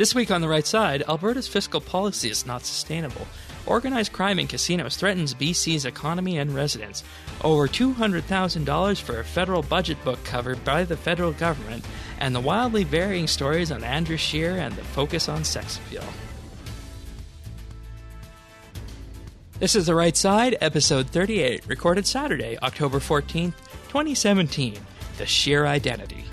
This week on The Right Side, Alberta's fiscal policy is not sustainable. Organized crime in casinos threatens BC's economy and residents. Over $200,000 for a federal budget book covered by the federal government, and the wildly varying stories on Andrew Scheer and the focus on sex appeal. This is The Right Side, episode 38, recorded Saturday, October 14th, 2017, The Scheer Identity.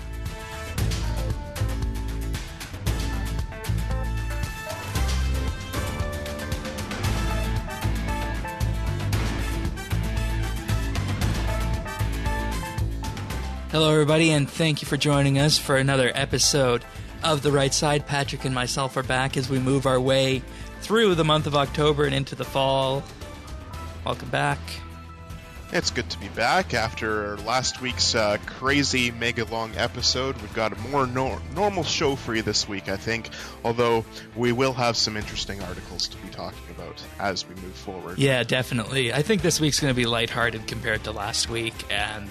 Hello, everybody, and thank you for joining us for another episode of The Right Side. Patrick and myself are back as we move our way through the month of October and into the fall. Welcome back. It's good to be back after last week's crazy mega-long episode. We've got a more normal show for you this week, I think, although we will have some interesting articles to be talking about as we move forward. Yeah, definitely. I think this week's going to be lighthearted compared to last week, and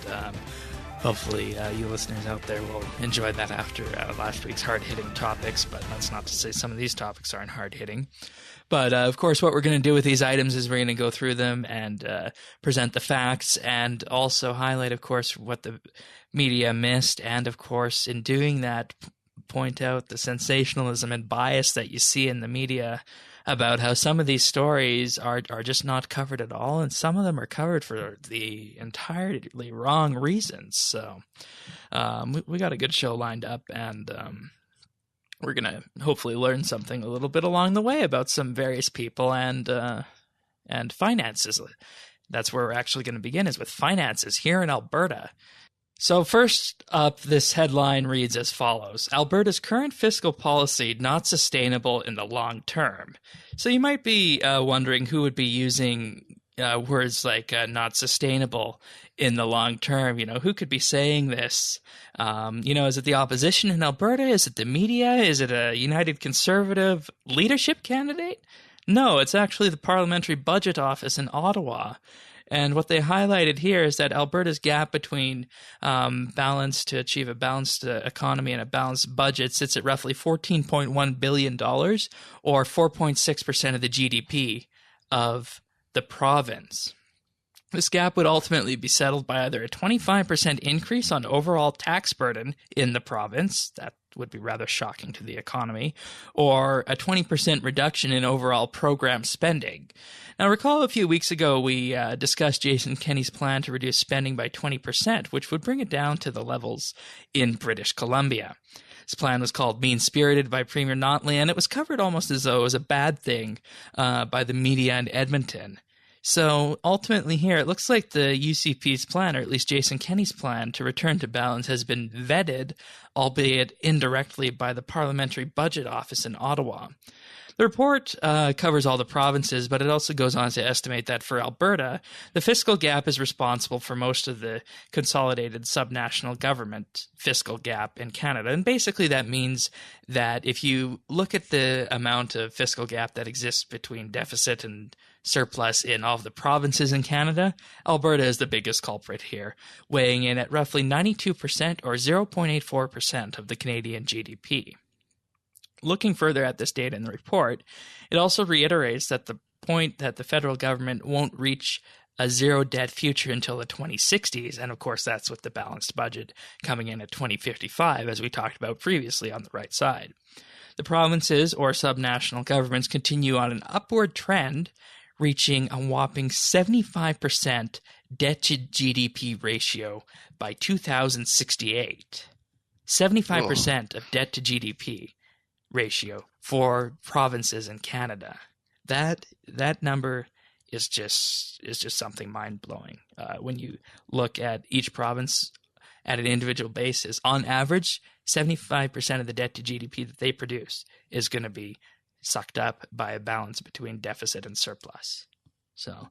hopefully you listeners out there will enjoy that after last week's hard-hitting topics, but that's not to say some of these topics aren't hard-hitting. But, of course, what we're going to do with these items is we're going to go through them and present the facts and also highlight, of course, what the media missed and, of course, in doing that, point out the sensationalism and bias that you see in the media about how some of these stories are just not covered at all, and some of them are covered for the entirely wrong reasons. So we got a good show lined up, and we're going to hopefully learn something a little bit along the way about some various people and finances. That's where we're actually going to begin, is with finances here in Alberta. So first up, this headline reads as follows: Alberta's current fiscal policy not sustainable in the long term. So you might be wondering who would be using words like not sustainable in the long term. You know, who could be saying this? Is it the opposition in Alberta? Is it the media? Is it a United Conservative leadership candidate? No, it's actually the Parliamentary Budget Office in Ottawa. And what they highlighted here is that Alberta's gap between to achieve a balanced economy and a balanced budget sits at roughly $14.1 billion, or 4.6% of the GDP of the province. This gap would ultimately be settled by either a 25% increase on overall tax burden in the province, that would be rather shocking to the economy, or a 20% reduction in overall program spending. Now, recall a few weeks ago we discussed Jason Kenney's plan to reduce spending by 20%, which would bring it down to the levels in British Columbia. This plan was called mean-spirited by Premier Notley, and it was covered almost as though it was a bad thing by the media in Edmonton. So ultimately here, it looks like the UCP's plan, or at least Jason Kenney's plan, to return to balance has been vetted, albeit indirectly, by the Parliamentary Budget Office in Ottawa. The report covers all the provinces, but it also goes on to estimate that for Alberta, the fiscal gap is responsible for most of the consolidated subnational government fiscal gap in Canada. And basically that means that if you look at the amount of fiscal gap that exists between deficit and surplus in all of the provinces in Canada, Alberta is the biggest culprit here, weighing in at roughly 92% or 0.84% of the Canadian GDP. Looking further at this data in the report, it also reiterates that the point that the federal government won't reach a zero-debt future until the 2060s, and of course that's with the balanced budget coming in at 2055, as we talked about previously on The Right Side. The provinces, or subnational governments, continue on an upward trend, reaching a whopping 75% debt-to-GDP ratio by 2068. 75% of debt-to-GDP ratio for provinces in Canada. That number is just something mind-blowing. When you look at each province at an individual basis, on average, 75% of the debt to GDP that they produce is going to be sucked up by a balance between deficit and surplus. So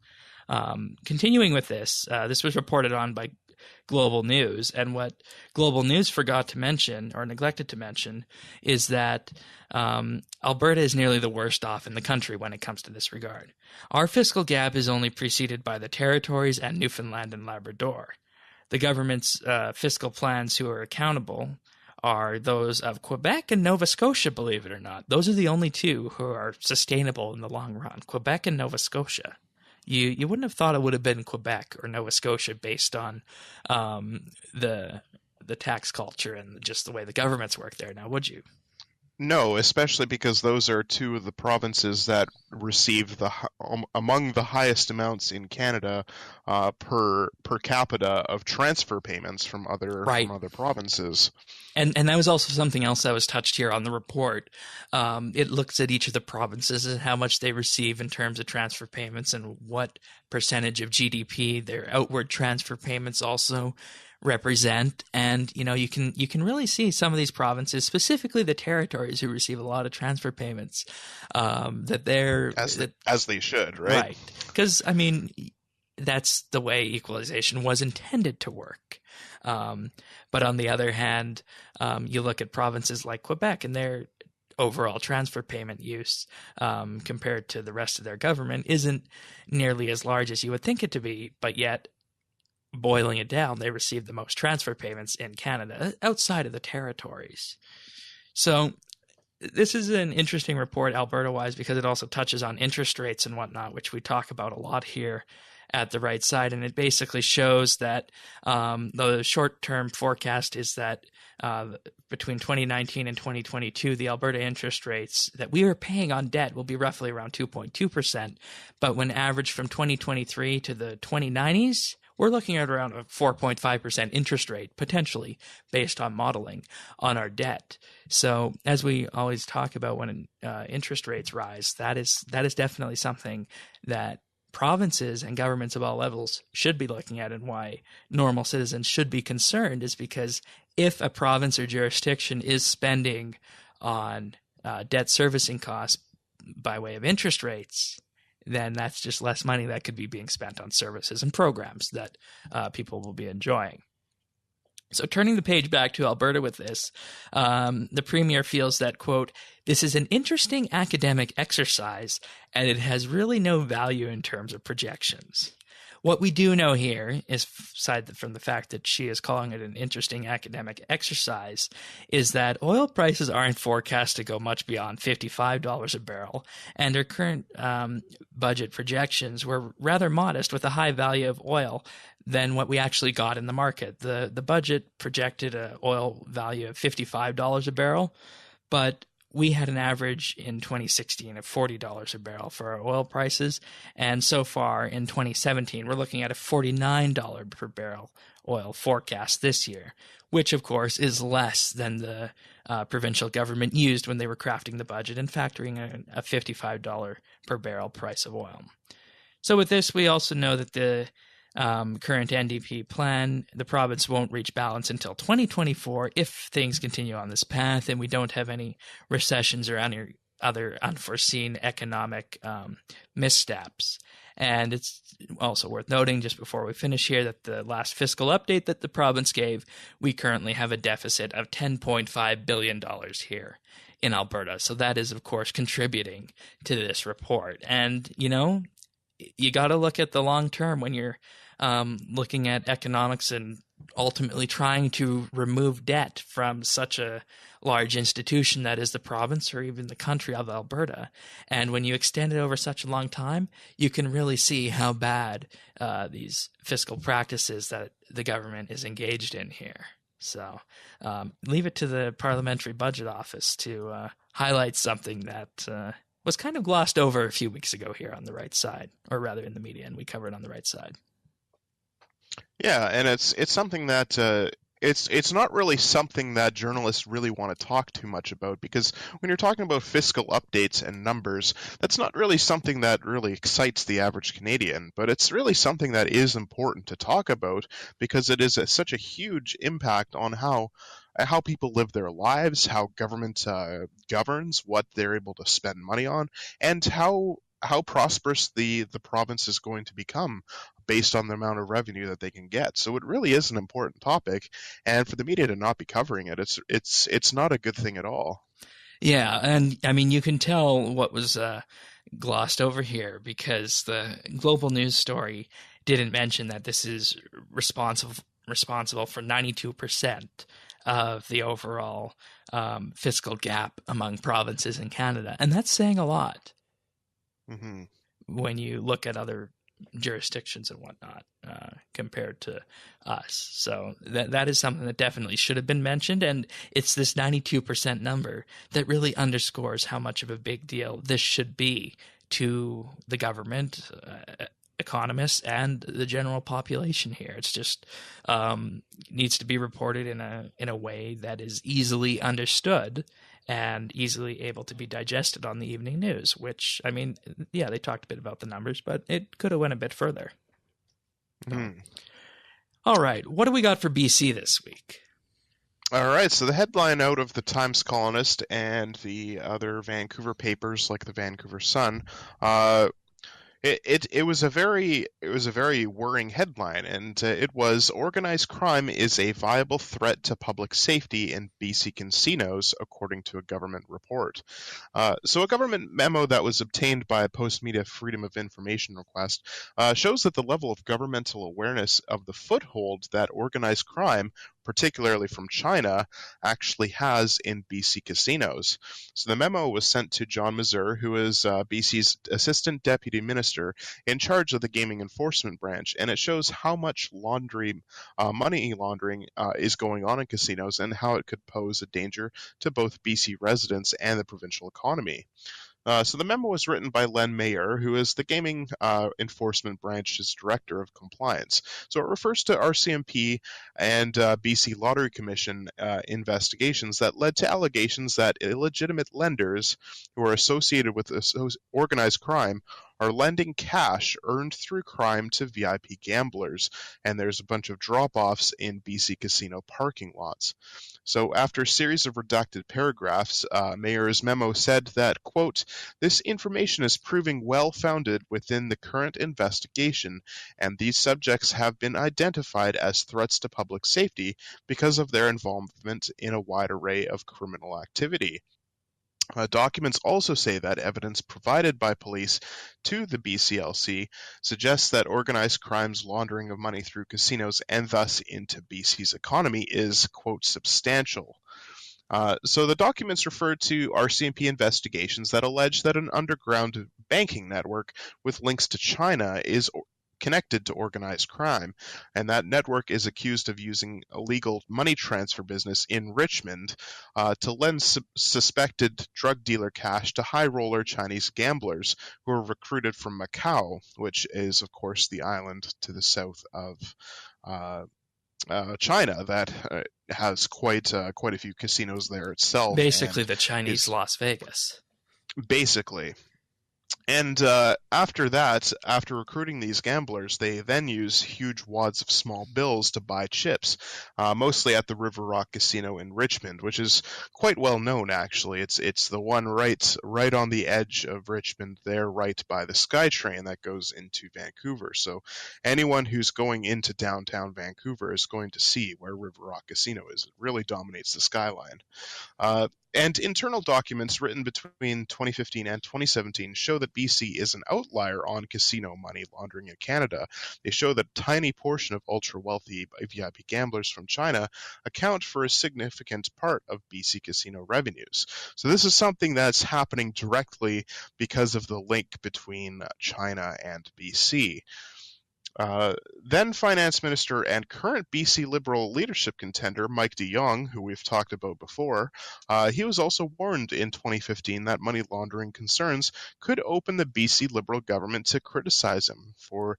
continuing with this, this was reported on by Global News, and what Global News forgot to mention, or neglected to mention, is that Alberta is nearly the worst off in the country when it comes to this regard. Our fiscal gap is only preceded by the Territories and Newfoundland and Labrador. The government's fiscal plans who are accountable are those of Quebec and Nova Scotia, believe it or not. Those are the only two who are sustainable in the long run, Quebec and Nova Scotia. You wouldn't have thought it would have been Quebec or Nova Scotia based on the tax culture and just the way the governments work there now, would you? No, especially because those are two of the provinces that receive among the highest amounts in Canada per capita of transfer payments from other provinces. And that was also something else that was touched here on the report. It looks at each of the provinces and how much they receive in terms of transfer payments and what percentage of GDP their outward transfer payments also represent. And you can really see some of these provinces, specifically the territories who receive a lot of transfer payments, that they're as they should, right? Because that's the way equalization was intended to work. But on the other hand, you look at provinces like Quebec and their overall transfer payment use compared to the rest of their government isn't nearly as large as you would think it to be, but yet, boiling it down, they receive the most transfer payments in Canada outside of the territories. So this is an interesting report Alberta-wise because it also touches on interest rates and whatnot, which we talk about a lot here at the right side. And it basically shows that the short-term forecast is that between 2019 and 2022, the Alberta interest rates that we are paying on debt will be roughly around 2.2%. But when averaged from 2023 to the 2090s, we're looking at around a 4.5% interest rate, potentially, based on modeling on our debt. So as we always talk about when interest rates rise, that is definitely something that provinces and governments of all levels should be looking at, and why normal citizens should be concerned is because if a province or jurisdiction is spending on debt servicing costs by way of interest rates, then that's just less money that could be being spent on services and programs that people will be enjoying. So turning the page back to Alberta with this, the Premier feels that, quote, "This is an interesting academic exercise, and it has really no value in terms of projections." What we do know here, is aside from the fact that she is calling it an interesting academic exercise, is that oil prices aren't forecast to go much beyond $55 a barrel, and her current budget projections were rather modest with a high value of oil than what we actually got in the market. The budget projected an oil value of $55 a barrel, but we had an average in 2016 of $40 a barrel for our oil prices, and so far in 2017 we're looking at a $49 per barrel oil forecast this year, which of course is less than the provincial government used when they were crafting the budget and factoring in a $55 per barrel price of oil. So with this, we also know that the current NDP plan, the province won't reach balance until 2024 if things continue on this path and we don't have any recessions or any other unforeseen economic missteps. And it's also worth noting, just before we finish here, that the last fiscal update that the province gave, we currently have a deficit of $10.5 billion here in Alberta. So that is, of course, contributing to this report. And, you got to look at the long term when you're looking at economics and ultimately trying to remove debt from such a large institution that is the province or even the country of Alberta. And when you extend it over such a long time, you can really see how bad these fiscal practices that the government is engaged in here. So leave it to the Parliamentary Budget Office to highlight something that was kind of glossed over a few weeks ago here on the right side, or rather in the media, and we covered on the right side. Yeah, and it's something that it's not really something that journalists really want to talk too much about, because when you're talking about fiscal updates and numbers, that's not really something that really excites the average Canadian, but it's really something that is important to talk about because it is such a huge impact on how people live their lives, how government governs, what they're able to spend money on, and how prosperous the province is going to become based on the amount of revenue that they can get. So it really is an important topic, and for the media to not be covering it, it's not a good thing at all. Yeah, and I mean, you can tell what was glossed over here because the Global News story didn't mention that this is responsible for 92% of the overall fiscal gap among provinces in Canada. And that's saying a lot Mm-hmm. when you look at other jurisdictions and whatnot compared to us. So that is something that definitely should have been mentioned. And it's this 92% number that really underscores how much of a big deal this should be to the government, economists, and the general population here. It's just needs to be reported in a way that is easily understood and easily able to be digested on the evening news, which, I mean, yeah, they talked a bit about the numbers, but it could have went a bit further. Mm. All right, what do we got for BC this week? All right, so the headline out of the Times Colonist and the other Vancouver papers like the Vancouver Sun, it was a very worrying headline, and it was organized crime is a viable threat to public safety in BC casinos, according to a government report. So a government memo that was obtained by a Post-Media Freedom of Information request shows that the level of governmental awareness of the foothold that organized crime, particularly from China, actually has in BC casinos. So the memo was sent to John Mazur, who is BC's Assistant Deputy Minister in charge of the Gaming Enforcement Branch, and it shows how much money laundering is going on in casinos and how it could pose a danger to both BC residents and the provincial economy. So the memo was written by Len Mayer, who is the Gaming Enforcement Branch's Director of Compliance. So it refers to RCMP and BC Lottery Commission investigations that led to allegations that illegitimate lenders who are associated with organized crime are lending cash earned through crime to VIP gamblers, and there's a bunch of drop-offs in BC casino parking lots. So after a series of redacted paragraphs, Mayer's memo said that, quote, this information is proving well-founded within the current investigation, and these subjects have been identified as threats to public safety because of their involvement in a wide array of criminal activity. Documents also say that evidence provided by police to the BCLC suggests that organized crime's laundering of money through casinos and thus into BC's economy is, quote, substantial. So the documents refer to RCMP investigations that allege that an underground banking network with links to China is connected to organized crime, and that network is accused of using illegal money transfer business in Richmond to lend suspected drug dealer cash to high roller Chinese gamblers who are recruited from Macau, which is, of course, the island to the south of China that has quite a few casinos there itself. Basically, the Chinese Las Vegas. Basically. And after that, after recruiting these gamblers, they then use huge wads of small bills to buy chips, mostly at the River Rock Casino in Richmond, which is quite well known, actually. It's the one right on the edge of Richmond there, right by the SkyTrain that goes into Vancouver. So anyone who's going into downtown Vancouver is going to see where River Rock Casino is. It really dominates the skyline. And internal documents written between 2015 and 2017 show that BC is an outlier on casino money laundering in Canada. They show that a tiny portion of ultra-wealthy VIP gamblers from China account for a significant part of BC casino revenues. So this is something that's happening directly because of the link between China and BC. Then Finance Minister and current BC Liberal leadership contender Mike de Jong, who we've talked about before, he was also warned in 2015 that money laundering concerns could open the BC Liberal government to criticism for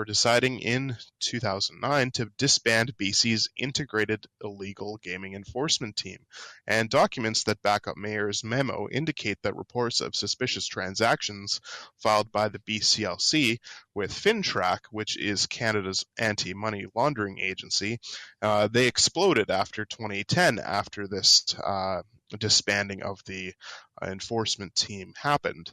deciding in 2009 to disband BC's integrated illegal gaming enforcement team. And documents that back up Mayer's memo indicate that reports of suspicious transactions filed by the BCLC with FinTrack, which is Canada's anti-money laundering agency, they exploded after 2010, after this disbanding of the enforcement team happened.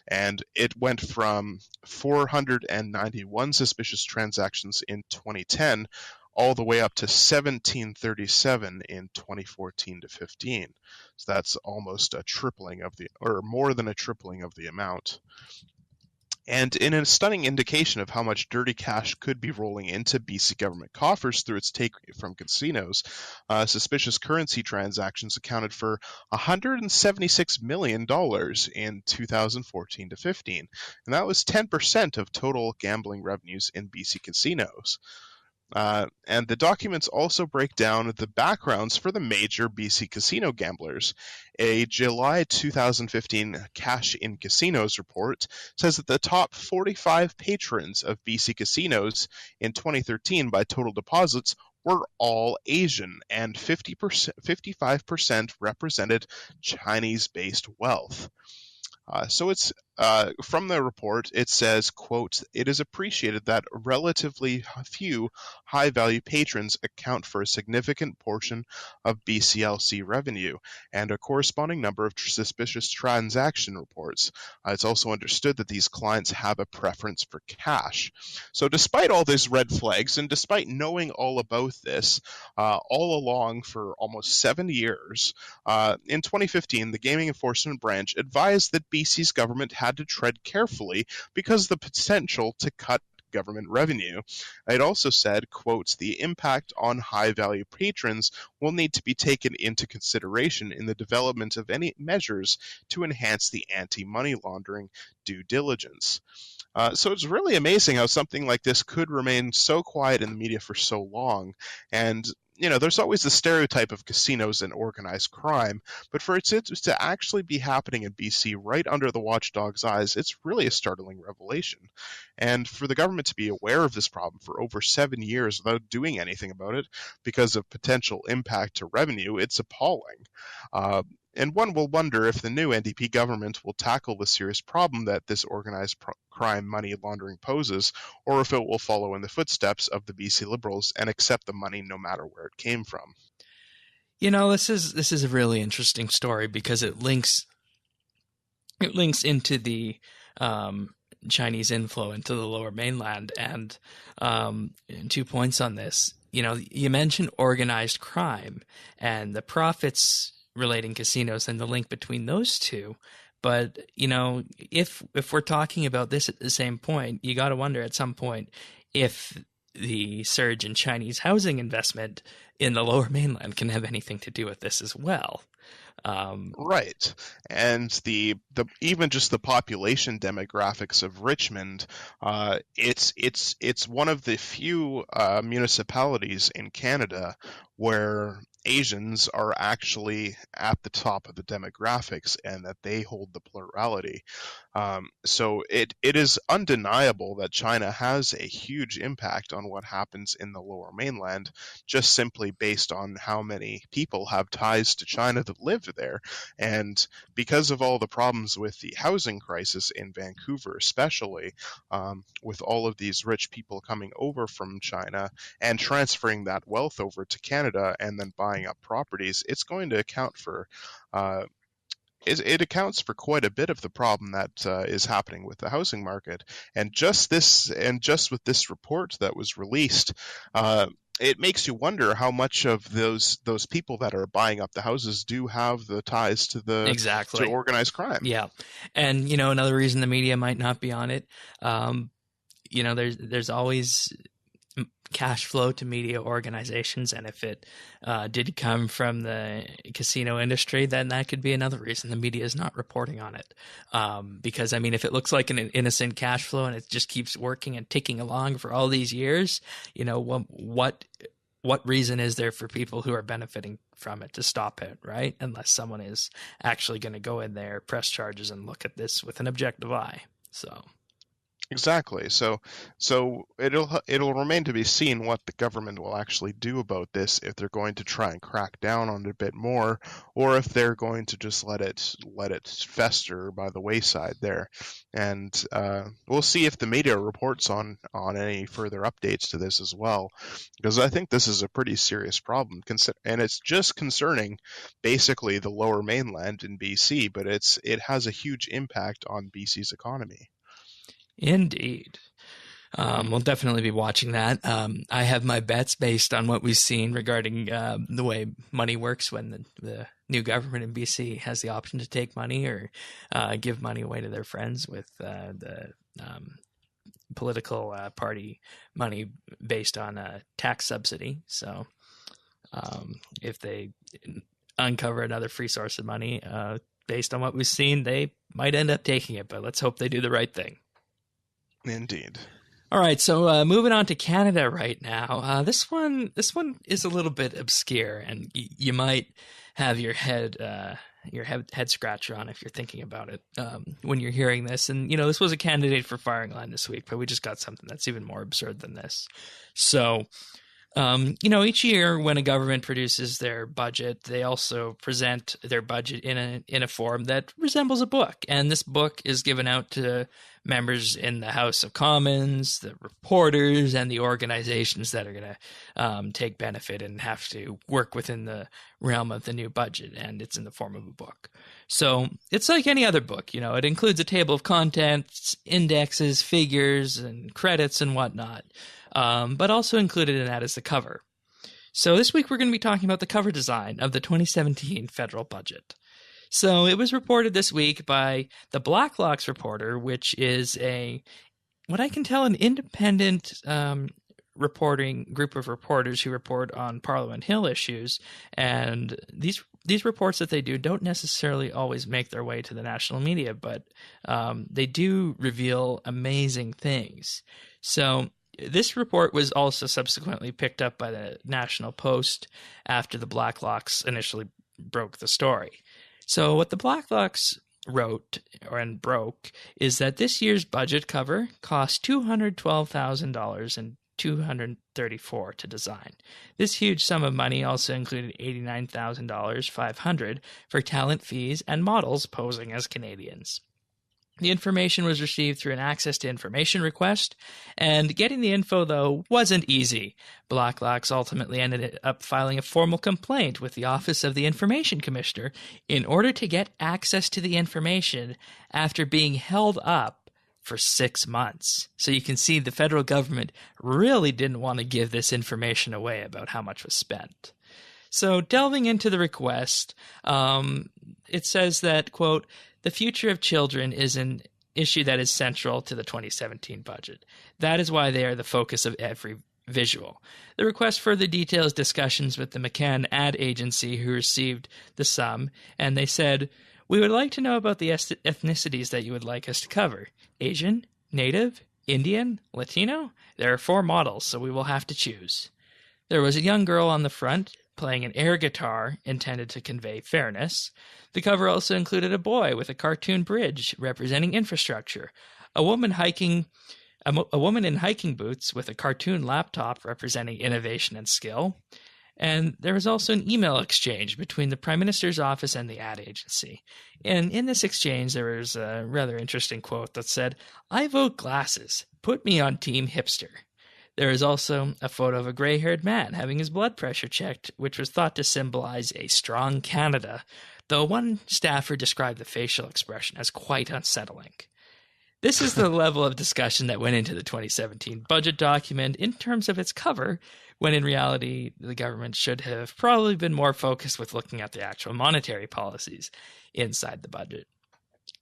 And it went from 491 suspicious transactions in 2010 all the way up to 1737 in 2014 to 15. So that's almost a tripling of or more than a tripling of the amount. And in a stunning indication of how much dirty cash could be rolling into BC government coffers through its take from casinos, suspicious currency transactions accounted for $176 million in 2014 to 15, and that was 10% of total gambling revenues in BC casinos. And the documents also break down the backgrounds for the major BC casino gamblers. A July 2015 Cash in Casinos report says that the top 45 patrons of BC casinos in 2013 by total deposits were all Asian, and 55% represented Chinese-based wealth. So it's from the report, it says, quote, "It is appreciated that relatively few high-value patrons account for a significant portion of BCLC revenue and a corresponding number of suspicious transaction reports. It's also understood that these clients have a preference for cash." So despite all these red flags and despite knowing all about this all along for almost 7 years, in 2015, the Gaming Enforcement Branch advised that BC's government had to tread carefully because of the potential to cut government revenue. It also said, quote, "The impact on high-value patrons will need to be taken into consideration in the development of any measures to enhance the anti-money laundering due diligence." So it's really amazing how something like this could remain so quiet in the media for so long. And there's always the stereotype of casinos and organized crime, but for it to actually be happening in BC right under the watchdog's eyes, it's really a startling revelation. And for the government to be aware of this problem for over 7 years without doing anything about it because of potential impact to revenue, it's appalling. And one will wonder if the new NDP government will tackle the serious problem that this organized crime money laundering poses, or if it will follow in the footsteps of the BC Liberals and accept the money no matter where it came from. This is a really interesting story because it links into the Chinese inflow into the Lower Mainland, and 2 points on this. You mentioned organized crime and the profits relating casinos and the link between those two. But, if we're talking about this at the same point, you got to wonder at some point if the surge in Chinese housing investment in the Lower Mainland can have anything to do with this as well. Right, and the even just the population demographics of Richmond, it's one of the few municipalities in Canada where Asians are actually at the top of the demographics and that they hold the plurality. So it is undeniable that China has a huge impact on what happens in the Lower Mainland, just simply based on how many people have ties to China that live there. And because of all the problems with the housing crisis in Vancouver, especially, with all of these rich people coming over from China and transferring that wealth over to Canada and then buying up properties, it's going to account for it accounts for quite a bit of the problem that is happening with the housing market. And just with this report that was released, it makes you wonder how much of those people that are buying up the houses do have the ties to to organized crime. Yeah, and another reason the media might not be on it, there's always cash flow to media organizations, and if it did come from the casino industry, then that could be another reason the media is not reporting on it. Because if it looks like an innocent cash flow and it just keeps working and ticking along for all these years, what reason is there for people who are benefiting from it to stop it, right? Unless someone is actually going to go in there, press charges, and look at this with an objective eye. So. Exactly. So it'll remain to be seen what the government will actually do about this, if they're going to try and crack down on it a bit more, or if they're going to just let it fester by the wayside there. And we'll see if the media reports on any further updates to this as well, because I think this is a pretty serious problem, and it's just concerning basically the Lower Mainland in BC, but it has a huge impact on BC's economy. Indeed. We'll definitely be watching that. I have my bets based on what we've seen regarding the way money works when the new government in BC has the option to take money or give money away to their friends with the political party money based on a tax subsidy. So if they uncover another free source of money, based on what we've seen, they might end up taking it, but let's hope they do the right thing. Indeed. All right, so moving on to Canada right now. This one is a little bit obscure, and you might have your head scratcher on if you're thinking about it when you're hearing this. And this was a candidate for firing line this week, but we just got something that's even more absurd than this. So, each year when a government produces their budget, they also present their budget in a form that resembles a book. And this book is given out to members in the House of Commons, the reporters, and the organizations that are going to take benefit and have to work within the realm of the new budget. And it's in the form of a book. So it's like any other book. It includes a table of contents, indexes, figures, and credits and whatnot. But also included in that is the cover. So this week we're going to be talking about the cover design of the 2017 federal budget. So it was reported this week by the Blacklock's Reporter, which is what I can tell, an independent reporting group of reporters who report on Parliament Hill issues. And these reports that they do don't necessarily always make their way to the national media, but they do reveal amazing things. So this report was also subsequently picked up by the National Post after the Blacklocks initially broke the story. So what the Blacklocks wrote and broke is that this year's budget cover cost $212,000 and $234 to design. This huge sum of money also included $89,500 for talent fees and models posing as Canadians. The information was received through an access to information request, and getting the info, though, wasn't easy. Blacklocks ultimately ended up filing a formal complaint with the Office of the Information Commissioner in order to get access to the information after being held up for 6 months. So you can see the federal government really didn't want to give this information away about how much was spent. So delving into the request, it says that, quote, "The future of children is an issue that is central to the 2017 budget. That is why they are the focus of every visual." The request further details discussions with the McCann ad agency who received the sum, and they said, "We would like to know about the ethnicities that you would like us to cover. Asian, Native, Indian, Latino? There are 4 models, so we will have to choose." There was a young girl on the front playing an air guitar intended to convey fairness. The cover also included a boy with a cartoon bridge representing infrastructure, a woman in hiking boots with a cartoon laptop representing innovation and skill, and there was also an email exchange between the Prime Minister's office and the ad agency. And in this exchange, there was a rather interesting quote that said, "I vote glasses. Put me on Team Hipster." There is also a photo of a gray-haired man having his blood pressure checked, which was thought to symbolize a strong Canada, though one staffer described the facial expression as quite unsettling. This is the level of discussion that went into the 2017 budget document in terms of its cover, when in reality the government should have probably been more focused with looking at the actual monetary policies inside the budget.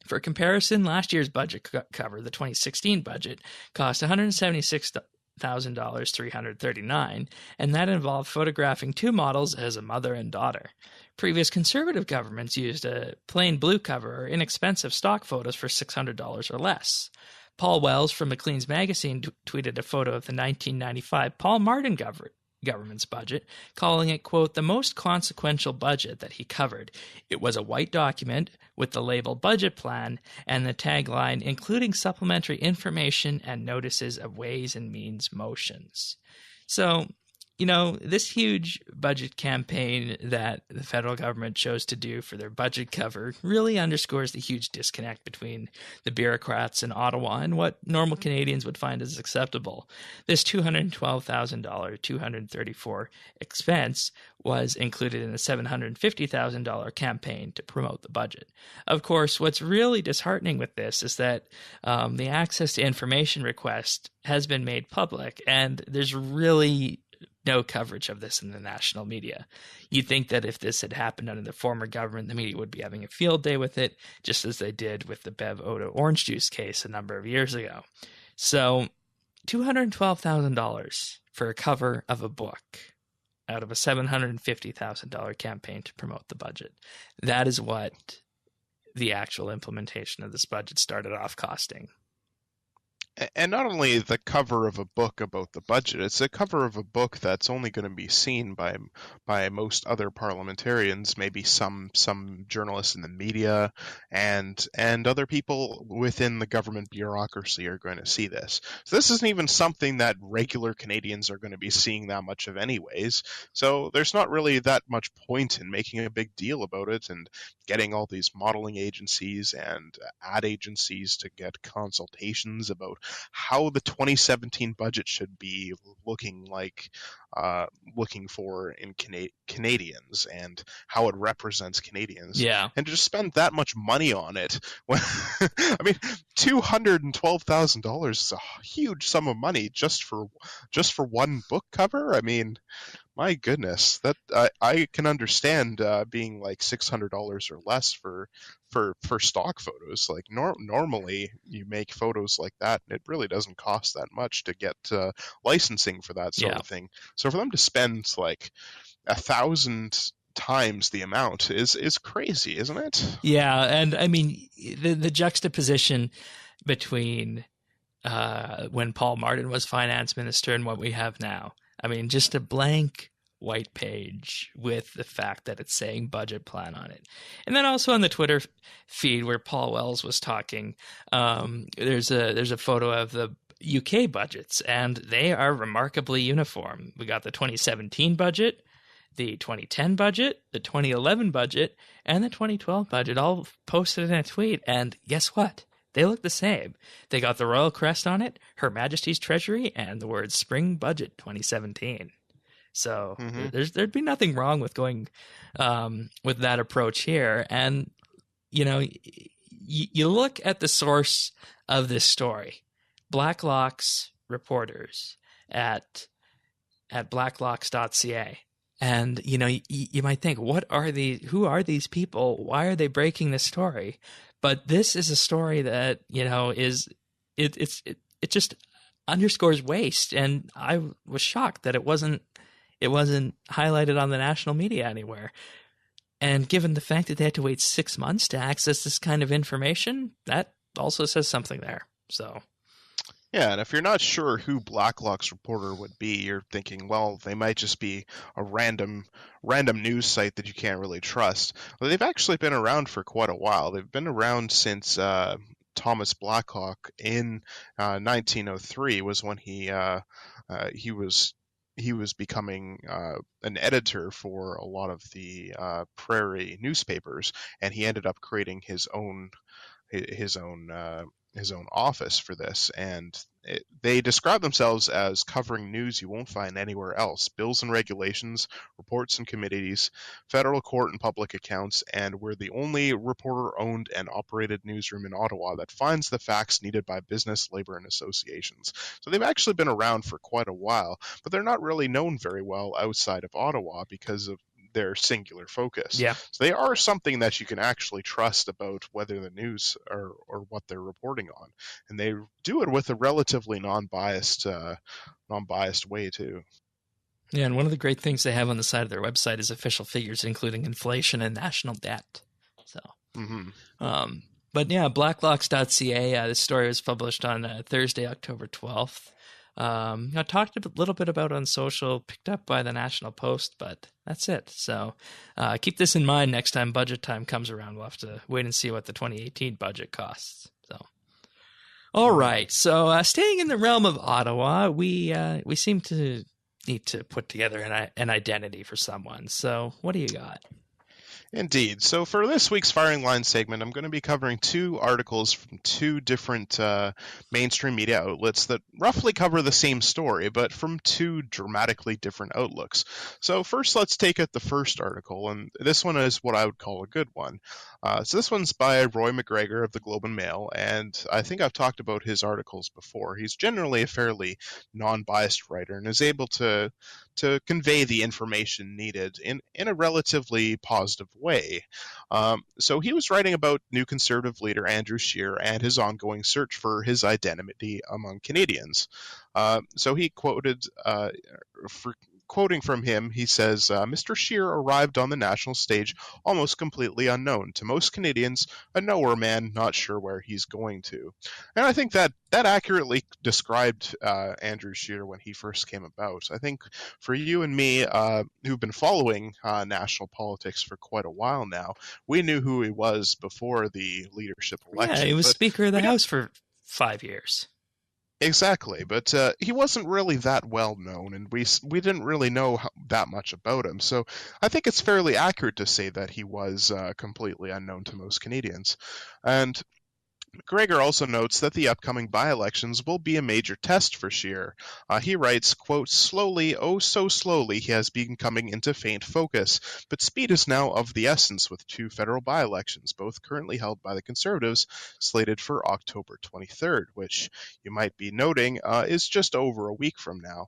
For comparison, last year's budget cover, the 2016 budget, cost $176,339, and that involved photographing 2 models as a mother and daughter. Previous Conservative governments used a plain blue cover or inexpensive stock photos for $600 or less. Paul Wells from Maclean's Magazine tweeted a photo of the 1995 Paul Martin government's budget, calling it, quote, "the most consequential budget that he covered. It was a white document with the label budget plan and the tagline, including supplementary information and notices of ways and means motions." So, this huge budget campaign that the federal government chose to do for their budget cover really underscores the huge disconnect between the bureaucrats in Ottawa and what normal Canadians would find as acceptable. This $212,000, $234 expense was included in a $750,000 campaign to promote the budget. Of course, what's really disheartening with this is that the access to information request has been made public, and there's really no coverage of this in the national media. You'd think that if this had happened under the former government, the media would be having a field day with it, just as they did with the Bev Oda orange juice case a number of years ago. So $212,000 for a cover of a book out of a $750,000 campaign to promote the budget. That is what the actual implementation of this budget started off costing. And not only the cover of a book about the budget, it's a cover of a book that's only going to be seen by most other parliamentarians, maybe some journalists in the media, and other people within the government bureaucracy are going to see this. So this isn't even something that regular Canadians are going to be seeing that much of anyways. So there's not really that much point in making a big deal about it and getting all these modeling agencies and ad agencies to get consultations about how the 2017 budget should be looking for in Canadians and how it represents Canadians. Yeah. And to just spend that much money on it, I mean, $212,000 is a huge sum of money just for one book cover. I mean, my goodness, that I can understand being like $600 or less for stock photos. Like normally you make photos like that, and it really doesn't cost that much to get licensing for that sort of thing. So for them to spend like 1,000 times the amount is crazy, isn't it? Yeah, and I mean the juxtaposition between when Paul Martin was finance minister and what we have now. I mean, just a blank white page with the fact that it's saying budget plan on it. And then also on the Twitter feed where Paul Wells was talking, there's a photo of the UK budgets, and they are remarkably uniform. We got the 2017 budget, the 2010 budget, the 2011 budget, and the 2012 budget all posted in a tweet. And guess what? They look the same. They got the royal crest on it, Her Majesty's Treasury, and the words Spring Budget 2017. So there'd be nothing wrong with going with that approach here. And, you know, you look at the source of this story, Blacklock's reporters at blacklocks.ca. And, you know, you might think, who are these people? Why are they breaking this story? But this is a story that, you know, it just underscores waste. And I was shocked that it wasn't highlighted on the national media anywhere. And given the fact that they had to wait 6 months to access this kind of information, that also says something there. So, yeah, and if you're not sure who Blacklock's reporter would be, you're thinking, well, they might just be a random news site that you can't really trust. Well, they've actually been around for quite a while. They've been around since Thomas Blacklock in 1903 was when he was becoming an editor for a lot of the prairie newspapers, and he ended up creating his own office for this. And they describe themselves as covering news you won't find anywhere else: bills and regulations, reports and committees, federal court and public accounts, and we're the only reporter-owned and operated newsroom in Ottawa that finds the facts needed by business, labor, and associations. So they've actually been around for quite a while, but they're not really known very well outside of Ottawa because of their singular focus. Yeah. So they are something that you can actually trust about whether the news or what they're reporting on. And they do it with a relatively non-biased way too. Yeah, and one of the great things they have on the side of their website is official figures, including inflation and national debt. So, but yeah, blacklocks.ca, this story was published on Thursday, October 12th. I talked a little bit about it on social, picked up by the National Post, but that's it. So keep this in mind next time budget time comes around. We'll have to wait and see what the 2018 budget costs. So, all right. So staying in the realm of Ottawa, we seem to need to put together an identity for someone. So what do you got? Indeed. So for this week's Firing Line segment, I'm going to be covering two articles from two different mainstream media outlets that roughly cover the same story, but from two dramatically different outlooks. So first, let's take at the first article, and this one is what I would call a good one. So this one's by Roy McGregor of the Globe and Mail, and I think I've talked about his articles before. He's generally a fairly non-biased writer and is able to convey the information needed in a relatively positive way. So he was writing about New Conservative leader Andrew Scheer and his ongoing search for his identity among Canadians. So he quoted, quoting from him, he says, Mr. Scheer arrived on the national stage almost completely unknown. To most Canadians, a nowhere man not sure where he's going to. And I think that accurately described Andrew Scheer when he first came about. I think for you and me, who've been following national politics for quite a while now, we knew who he was before the leadership election. Yeah, he was Speaker of the House for 5 years. Exactly, but he wasn't really that well known, and we didn't really know that much about him. So I think it's fairly accurate to say that he was completely unknown to most Canadians. And McGregor also notes that the upcoming by-elections will be a major test for Scheer. He writes, quote, slowly, oh so slowly, he has been coming into faint focus, but speed is now of the essence with two federal by-elections, both currently held by the Conservatives, slated for October 23rd, which you might be noting is just over a week from now.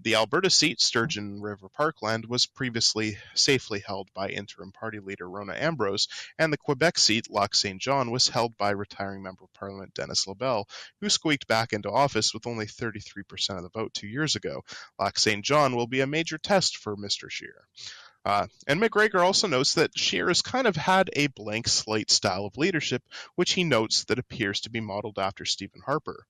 The Alberta seat, Sturgeon River Parkland, was previously safely held by interim party leader Rona Ambrose, and the Quebec seat, Lac Saint Jean, was held by retiring Member of Parliament Dennis LaBelle, who squeaked back into office with only 33% of the vote 2 years ago. Lac Saint Jean will be a major test for Mr. Scheer. And McGregor also notes that Scheer has kind of had a blank slate style of leadership, which he notes that appears to be modeled after Stephen Harper.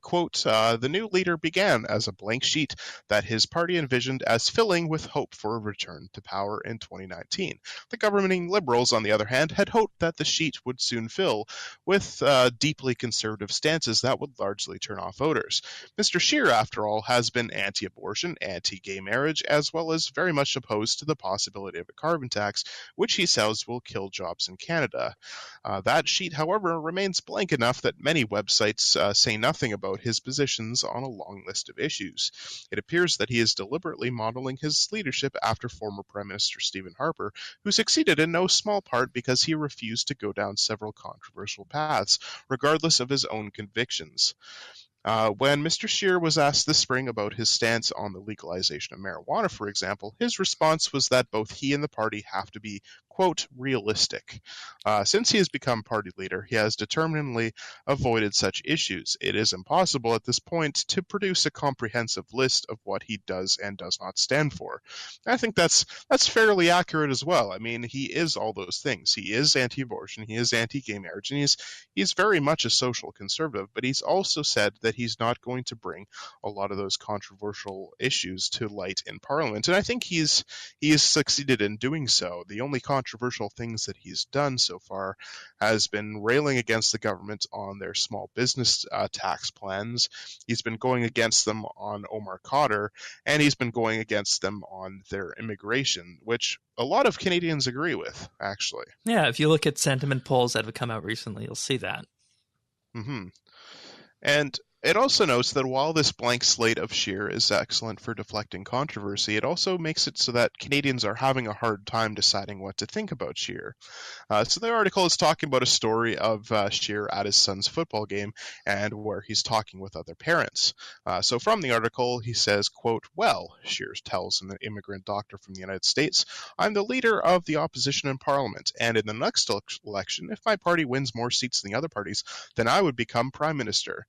Quote, the new leader began as a blank sheet that his party envisioned as filling with hope for a return to power in 2019. The governing Liberals, on the other hand, had hoped that the sheet would soon fill with deeply conservative stances that would largely turn off voters. Mr. Scheer, after all, has been anti-abortion, anti-gay marriage, as well as very much opposed to the possibility of a carbon tax, which he says will kill jobs in Canada. That sheet, however, remains blank enough that many websites say nothing about his positions on a long list of issues. It appears that he is deliberately modeling his leadership after former Prime Minister Stephen Harper, who succeeded in no small part because he refused to go down several controversial paths, regardless of his own convictions. When Mr. Scheer was asked this spring about his stance on the legalization of marijuana, for example, his response was that both he and the party have to be, quote, realistic. Since he has become party leader, he has determinedly avoided such issues. It is impossible at this point to produce a comprehensive list of what he does and does not stand for. I think that's fairly accurate as well. I mean, he is all those things. He is anti-abortion, he is anti-gay marriage, and he's very much a social conservative, but he's also said that he's not going to bring a lot of those controversial issues to light in Parliament, and I think he has succeeded in doing so. The only controversial things that he's done so far has been railing against the government on their small business tax plans. He's been going against them on Omar Khadr, and he's been going against them on their immigration, which a lot of Canadians agree with, actually. Yeah, if you look at sentiment polls that have come out recently, you'll see that. Mm-hmm. And it also notes that while this blank slate of Scheer is excellent for deflecting controversy, it also makes it so that Canadians are having a hard time deciding what to think about Scheer. So the article is talking about a story of Scheer at his son's football game and where he's talking with other parents. So from the article, he says, quote, well, Scheer tells an immigrant doctor from the United States, I'm the leader of the opposition in Parliament, and in the next election, if my party wins more seats than the other parties, then I would become Prime Minister.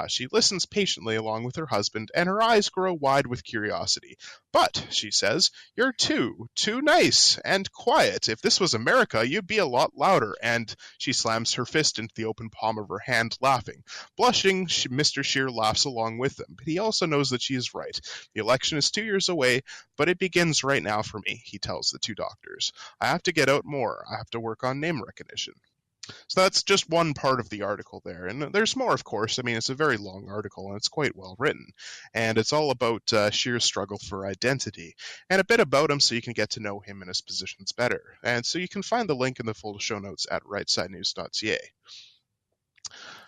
She listens patiently along with her husband, and her eyes grow wide with curiosity. But, she says, you're too nice and quiet. If this was America, you'd be a lot louder. And she slams her fist into the open palm of her hand, laughing. Blushing, Mr. Scheer laughs along with them, but he also knows that she is right. The election is 2 years away, but it begins right now for me, he tells the two doctors. I have to get out more. I have to work on name recognition. So that's just one part of the article there. And there's more, of course. I mean, it's a very long article and it's quite well written. And it's all about Scheer's struggle for identity and a bit about him so you can get to know him and his positions better. And so you can find the link in the full show notes at rightsidenews.ca.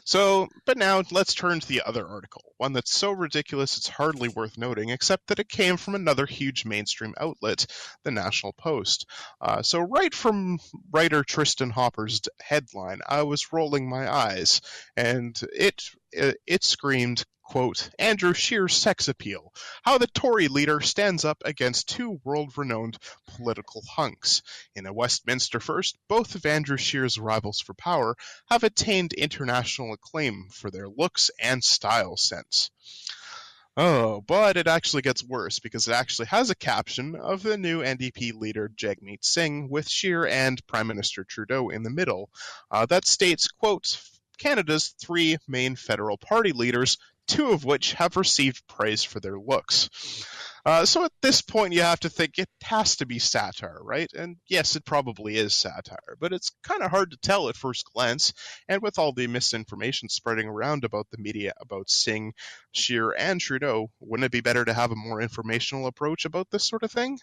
So, but now let's turn to the other article, one that's so ridiculous it's hardly worth noting, except that it came from another huge mainstream outlet, the National Post. So right from writer Tristan Hopper's headline, I was rolling my eyes, and it screamed, quote, Andrew Scheer's sex appeal, how the Tory leader stands up against two world-renowned political hunks. In a Westminster first, both of Andrew Scheer's rivals for power have attained international acclaim for their looks and style sense. Oh, but it actually gets worse because it actually has a caption of the new NDP leader Jagmeet Singh with Scheer and Prime Minister Trudeau in the middle that states, quote, Canada's three main federal party leaders, two of which have received praise for their looks. So at this point, you have to think it has to be satire, right? And yes, it probably is satire, but it's kind of hard to tell at first glance. And with all the misinformation spreading around about the media about Singh, Scheer, and Trudeau, wouldn't it be better to have a more informational approach about this sort of thing?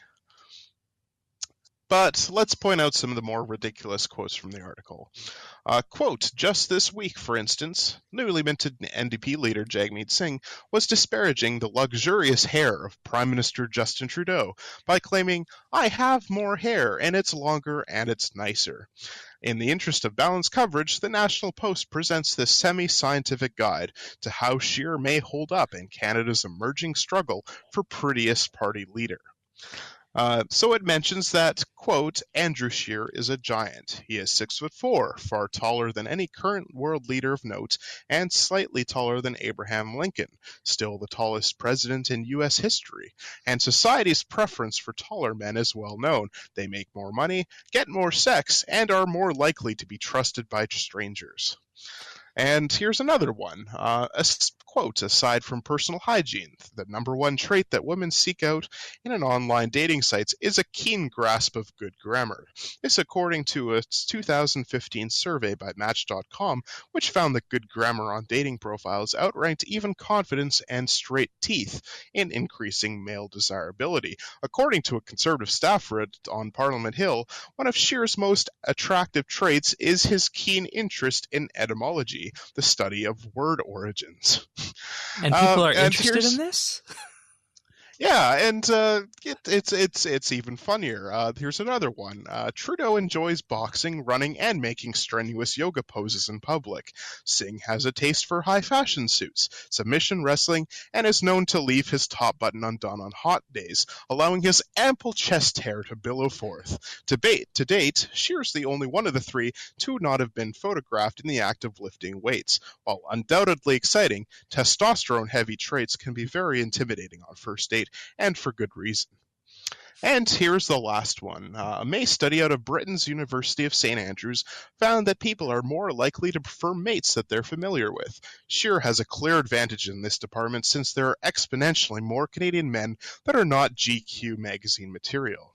But let's point out some of the more ridiculous quotes from the article. Quote, just this week, for instance, newly minted NDP leader Jagmeet Singh was disparaging the luxurious hair of Prime Minister Justin Trudeau by claiming, I have more hair and it's longer and it's nicer. In the interest of balanced coverage, the National Post presents this semi-scientific guide to how Scheer may hold up in Canada's emerging struggle for prettiest party leader. So it mentions that, quote, Andrew Scheer is a giant. He is 6'4", far taller than any current world leader of note, and slightly taller than Abraham Lincoln, still the tallest president in U.S. history. And society's preference for taller men is well known. They make more money, get more sex, and are more likely to be trusted by strangers. And here's another one. Quote, aside from personal hygiene, the number one trait that women seek out in an online dating sites is a keen grasp of good grammar. This according to a 2015 survey by Match.com, which found that good grammar on dating profiles outranked even confidence and straight teeth in increasing male desirability. According to a Conservative staffer on Parliament Hill, one of Scheer's most attractive traits is his keen interest in etymology, the study of word origins. And people are interested in this? Yeah, and it's even funnier. Here's another one. Trudeau enjoys boxing, running, and making strenuous yoga poses in public. Singh has a taste for high fashion suits, submission wrestling, and is known to leave his top button undone on hot days, allowing his ample chest hair to billow forth. To date, Scheer's the only one of the three to not have been photographed in the act of lifting weights. While undoubtedly exciting, testosterone-heavy traits can be very intimidating on first date, and for good reason. And here's the last one. A May study out of Britain's University of St. Andrews found that people are more likely to prefer mates that they're familiar with. Scheer has a clear advantage in this department since there are exponentially more Canadian men that are not GQ magazine material.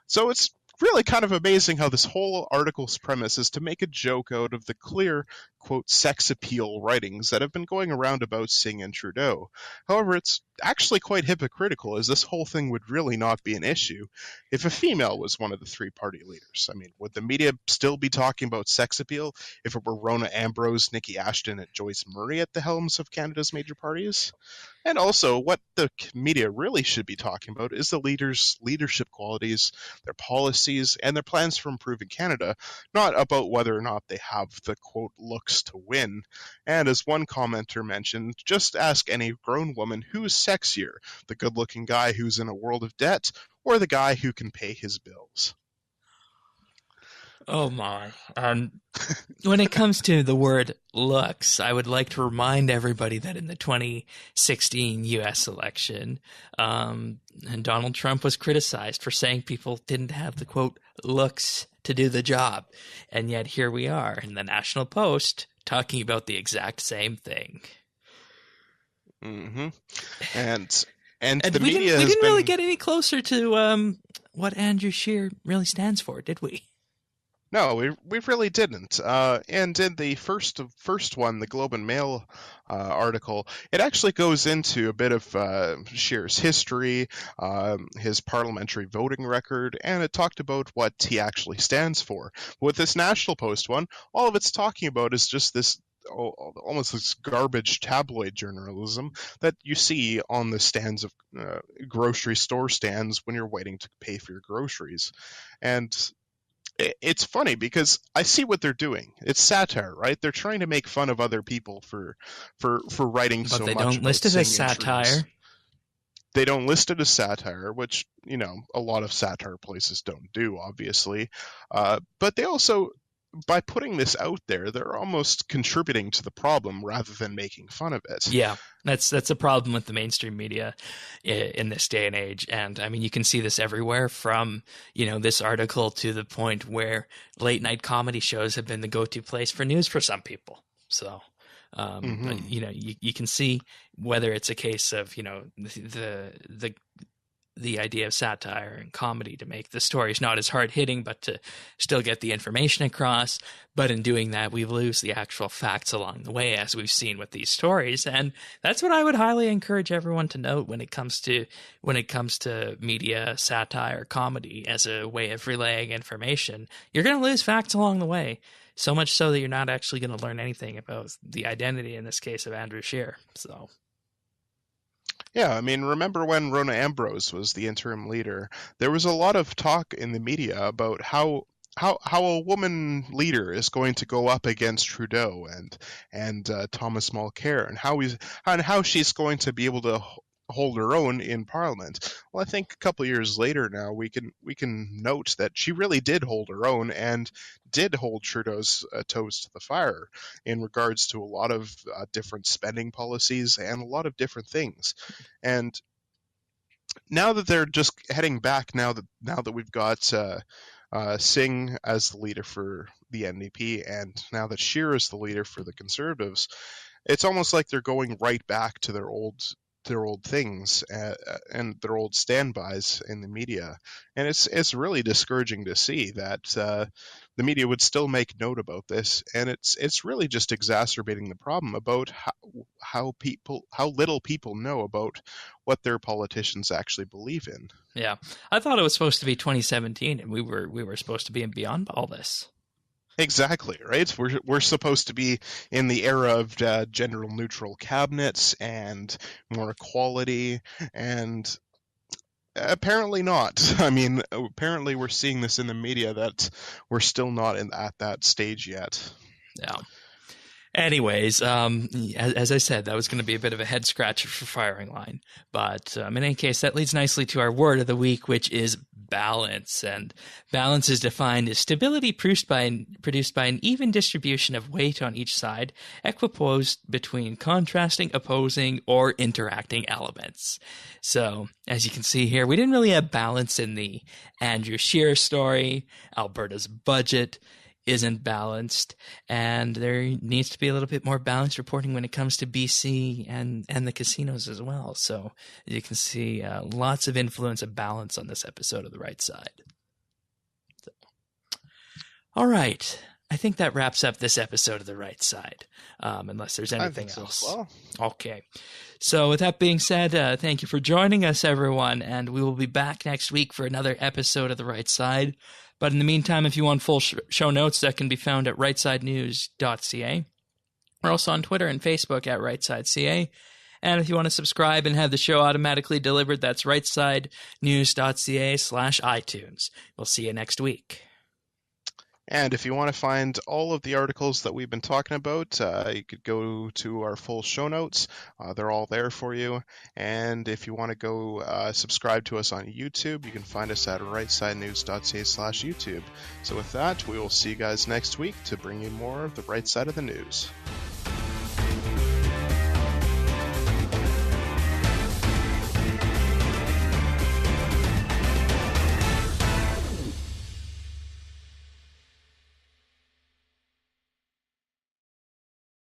So it's really kind of amazing how this whole article's premise is to make a joke out of the clear, quote, sex appeal writings that have been going around about Singh and Trudeau. However, it's actually quite hypocritical, as this whole thing would really not be an issue if a female was one of the three party leaders. I mean, would the media still be talking about sex appeal if it were Rona Ambrose, Nikki Ashton, and Joyce Murray at the helms of Canada's major parties? And also, what the media really should be talking about is the leaders' leadership qualities, their policies, and their plans for improving Canada, not about whether or not they have the, quote, looks to win. And as one commenter mentioned, just ask any grown woman who's sexier, the good-looking guy who's in a world of debt, or the guy who can pay his bills. Oh my. When it comes to the word looks, I would like to remind everybody that in the 2016 U.S. election, and Donald Trump was criticized for saying people didn't have the, quote, looks to do the job. And yet here we are in the National Post talking about the exact same thing. Mm-hmm. And the media we didn't really get any closer to what Andrew Scheer really stands for, did we? No, we really didn't. And in the first one, the Globe and Mail article, it actually goes into a bit of Scheer's history, his parliamentary voting record, and it talked about what he actually stands for. With this National Post one, all of it's talking about is just this almost this garbage tabloid journalism that you see on the stands of grocery store stands when you're waiting to pay for your groceries. And it's funny because I see what they're doing. It's satire, right? They're trying to make fun of other people for writing But so they much don't about list it as singing satire. injuries. They don't list it as satire, which, a lot of satire places don't do, obviously. But they also, by putting this out there, they're almost contributing to the problem rather than making fun of it. Yeah, that's a problem with the mainstream media in this day and age. And I mean, you can see this everywhere from, this article to the point where late night comedy shows have been the go-to place for news for some people. So, you can see whether it's a case of, the idea of satire and comedy to make the stories not as hard hitting, but to still get the information across. But in doing that, we lose the actual facts along the way, as we've seen with these stories. And that's what I would highly encourage everyone to note when it comes to media, satire, comedy as a way of relaying information. You're going to lose facts along the way. So much so that you're not actually going to learn anything about the identity, in this case, of Andrew Scheer. So. Yeah, I mean, remember when Rona Ambrose was the interim leader? There was a lot of talk in the media about how a woman leader is going to go up against Trudeau and Thomas Mulcair, and how she's going to be able to hold her own in Parliament. Well, I think a couple of years later now, we can note that she really did hold her own and did hold Trudeau's toes to the fire in regards to a lot of different spending policies and a lot of different things. And now that they're just heading back, now that we've got Singh as the leader for the NDP, and now that Scheer is the leader for the Conservatives, it's almost like they're going right back to their old things and their old standbys in the media, and it's really discouraging to see that the media would still make note about this, and it's really just exacerbating the problem about how little people know about what their politicians actually believe in. Yeah, I thought it was supposed to be 2017, and we were supposed to be beyond all this. Exactly, right? We're supposed to be in the era of gender neutral cabinets and more equality, and apparently not. I mean, apparently we're seeing this in the media that we're still not at that stage yet. Yeah. Anyways, as I said, that was going to be a bit of a head scratcher for Firing Line. But in any case, that leads nicely to our word of the week, which is balance. And balance is defined as stability produced by an even distribution of weight on each side, equiposed between contrasting, opposing, or interacting elements. So, as you can see here, we didn't really have balance in the Andrew Scheer story. Alberta's budget isn't balanced, and there needs to be a little bit more balanced reporting when it comes to BC and the casinos as well. So you can see lots of influence of balance on this episode of The Right Side. So. All right. I think that wraps up this episode of The Right Side, unless there's anything else. Well. Okay. So with that being said, thank you for joining us, everyone, and we will be back next week for another episode of The Right Side. But in the meantime, if you want full show notes, that can be found at rightsidenews.ca. We're also on Twitter and Facebook at rightsideca. And if you want to subscribe and have the show automatically delivered, that's rightsidenews.ca/iTunes. We'll see you next week. And if you want to find all of the articles that we've been talking about, you could go to our full show notes. They're all there for you. And if you want to go subscribe to us on YouTube, you can find us at rightsidenews.ca/YouTube. So with that, we will see you guys next week to bring you more of the right side of the news.